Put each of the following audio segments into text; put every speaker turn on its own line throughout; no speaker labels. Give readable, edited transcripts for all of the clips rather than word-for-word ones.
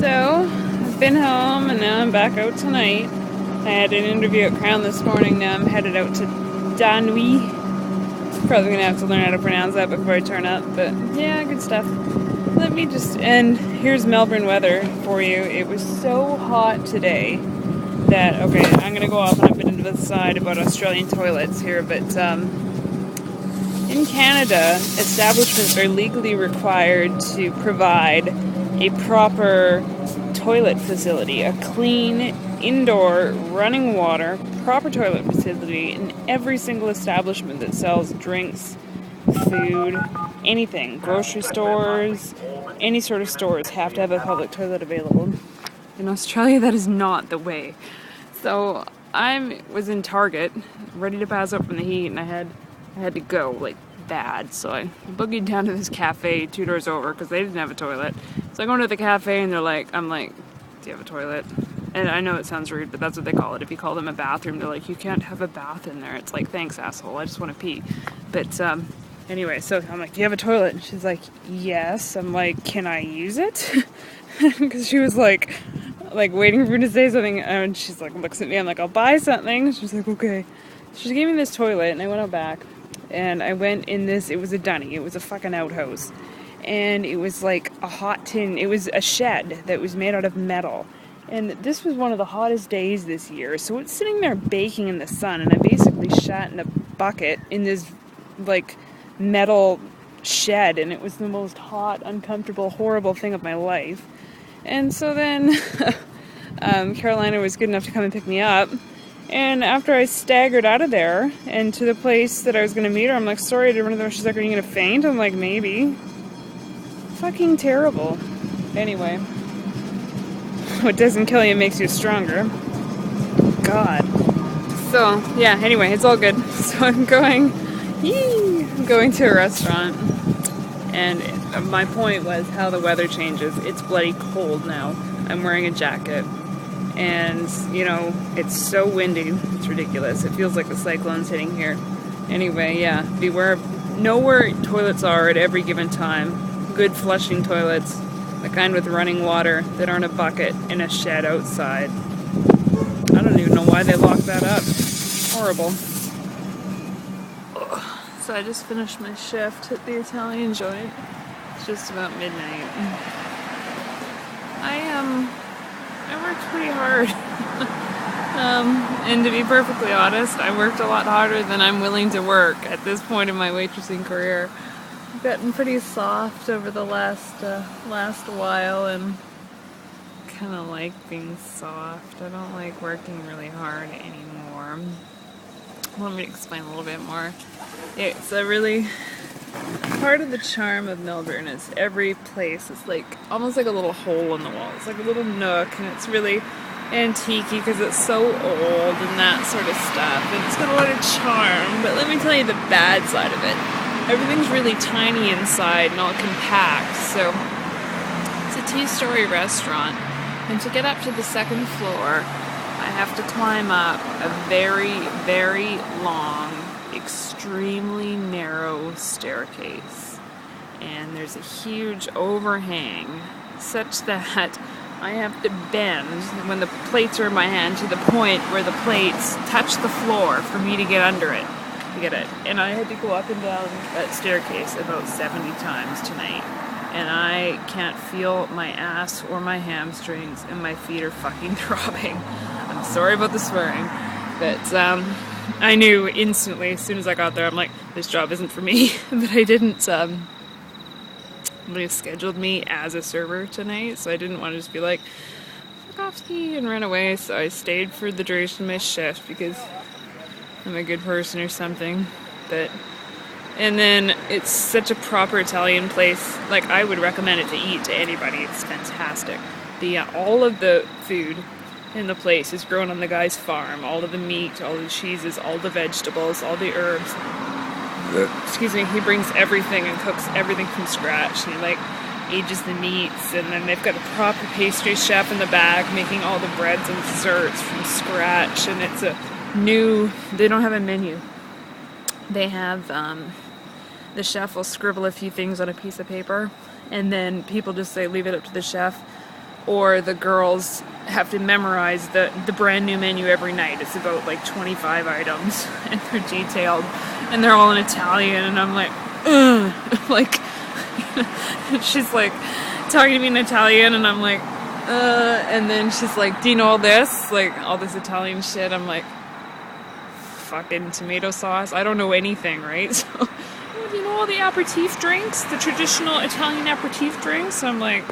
So, I've been home and now I'm back out tonight. I had an interview at Crown this morning. Now I'm headed out to Danui. Probably gonna have to learn how to pronounce that before I turn up, but yeah, good stuff. And here's Melbourne weather for you. It was so hot today that, okay, I'm gonna go off on a bit into the side about Australian toilets here, but in Canada, establishments are legally required to provide a proper toilet facility, a clean, indoor, running water, proper toilet facility in every single establishment that sells drinks, food, anything. Grocery stores, any sort of stores have to have a public toilet available. In Australia, that is not the way. So I was in Target, ready to pass out from the heat, and I had to go, like, bad. So I boogied down to this cafe 2 doors over because they didn't have a toilet. So I go into the cafe and I'm like, do you have a toilet? And I know it sounds rude, but that's what they call it. If you call them a bathroom, they're like, you can't have a bath in there. It's like, thanks, asshole. I just want to pee. But anyway, so I'm like, do you have a toilet? And she's like, yes. I'm like, can I use it? Because she was like waiting for me to say something. And she's like, looks at me. I'm like, I'll buy something. She's like, okay. She gave me this toilet, and I went out back. And I went in this, it was a dunny, it was a fucking outhouse. And it was like a hot tin, it was a shed that was made out of metal. And this was one of the hottest days this year. So it's sitting there baking in the sun, and I basically shat in a bucket in this like metal shed, and it was the most hot, uncomfortable, horrible thing of my life. And so then Carolina was good enough to come and pick me up. And after I staggered out of there and to the place that I was going to meet her, I'm like, sorry, I didn't run there. She's like, are you going to faint? I'm like, maybe. Fucking terrible. Anyway. What doesn't kill you makes you stronger. God. So, yeah, anyway, it's all good. So I'm going to a restaurant. And my point was how the weather changes. It's bloody cold now. I'm wearing a jacket. And, you know, it's so windy, it's ridiculous. It feels like the cyclone's hitting here. Anyway, yeah, know where toilets are at every given time. Good flushing toilets, the kind with running water that aren't a bucket in a shed outside. I don't even know why they locked that up. Horrible. So I just finished my shift at the Italian joint. It's just about midnight. I worked pretty hard. And to be perfectly honest, I worked a lot harder than I'm willing to work at this point in my waitressing career. I've gotten pretty soft over the last while, and kind of like being soft. I don't like working really hard anymore. Let me explain a little bit more. It's a really part of the charm of Melbourne is every place is like almost like a little hole in the wall. It's like a little nook, and it's really antique-y because it's so old and that sort of stuff. And it's got a lot of charm. But let me tell you the bad side of it. Everything's really tiny inside and all compact. So it's a 2-story restaurant, and to get up to the 2nd floor, I have to climb up a very, very long, extremely narrow staircase, and there's a huge overhang such that I have to bend when the plates are in my hand to the point where the plates touch the floor for me to get under it, to get it. And I had to go up and down that staircase about 70 times tonight, and I can't feel my ass or my hamstrings, and my feet are fucking throbbing. I'm sorry about the swearing, but I knew instantly as soon as I got there, I'm like, this job isn't for me. But I didn't, they scheduled me as a server tonight, so I didn't want to just be like, fuck off ski and run away. So I stayed for the duration of my shift because I'm a good person or something. And then it's such a proper Italian place. Like, I would recommend it to eat to anybody. It's fantastic. All of the food in the place is grown on the guy's farm. All of the meat, all the cheeses, all the vegetables, all the herbs. Excuse me, he brings everything and cooks everything from scratch. And he ages the meats, and then they've got a proper pastry chef in the back making all the breads and desserts from scratch. And it's they don't have a menu. They have, the chef will scribble a few things on a piece of paper, and then people just say leave it up to the chef or the girls have to memorize the brand new menu every night. It's about like 25 items, and they're detailed, and they're all in Italian, and I'm like, ugh. Like, she's like talking to me in Italian, and I'm like, and then she's like, do you know all this? Like, all this Italian shit. I'm like, fucking tomato sauce. I don't know anything, right? So, well, you know all the aperitif drinks? The traditional Italian aperitif drinks? I'm like,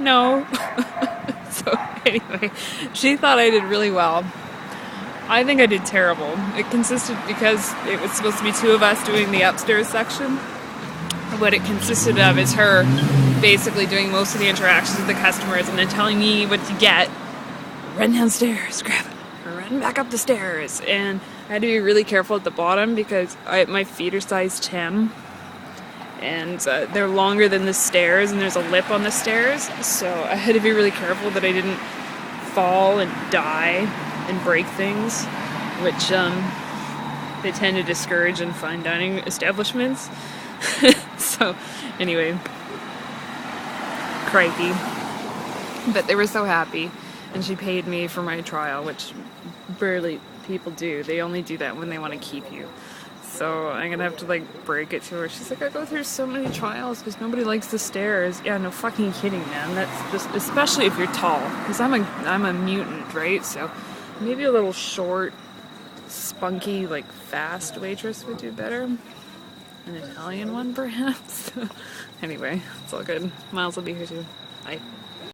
no. So, anyway, she thought I did really well. I think I did terrible. It consisted, because it was supposed to be two of us doing the upstairs section. What it consisted of is her basically doing most of the interactions with the customers and then telling me what to get. Run downstairs, grab it, or run back up the stairs. And I had to be really careful at the bottom because my feet are size 10. And they're longer than the stairs, and there's a lip on the stairs. So I had to be really careful that I didn't fall and die and break things, which they tend to discourage in fine dining establishments. So, anyway, crikey. But they were so happy, and she paid me for my trial, which rarely people do. They only do that when they want to keep you. So I'm gonna have to like break it to her. She's like, I go through so many trials because nobody likes the stairs. Yeah, no fucking kidding, man. That's just, especially if you're tall, because I'm a mutant, right? So maybe a little short, spunky, like fast waitress would do better. An Italian one, perhaps. Anyway, it's all good. Miles will be here too. Bye.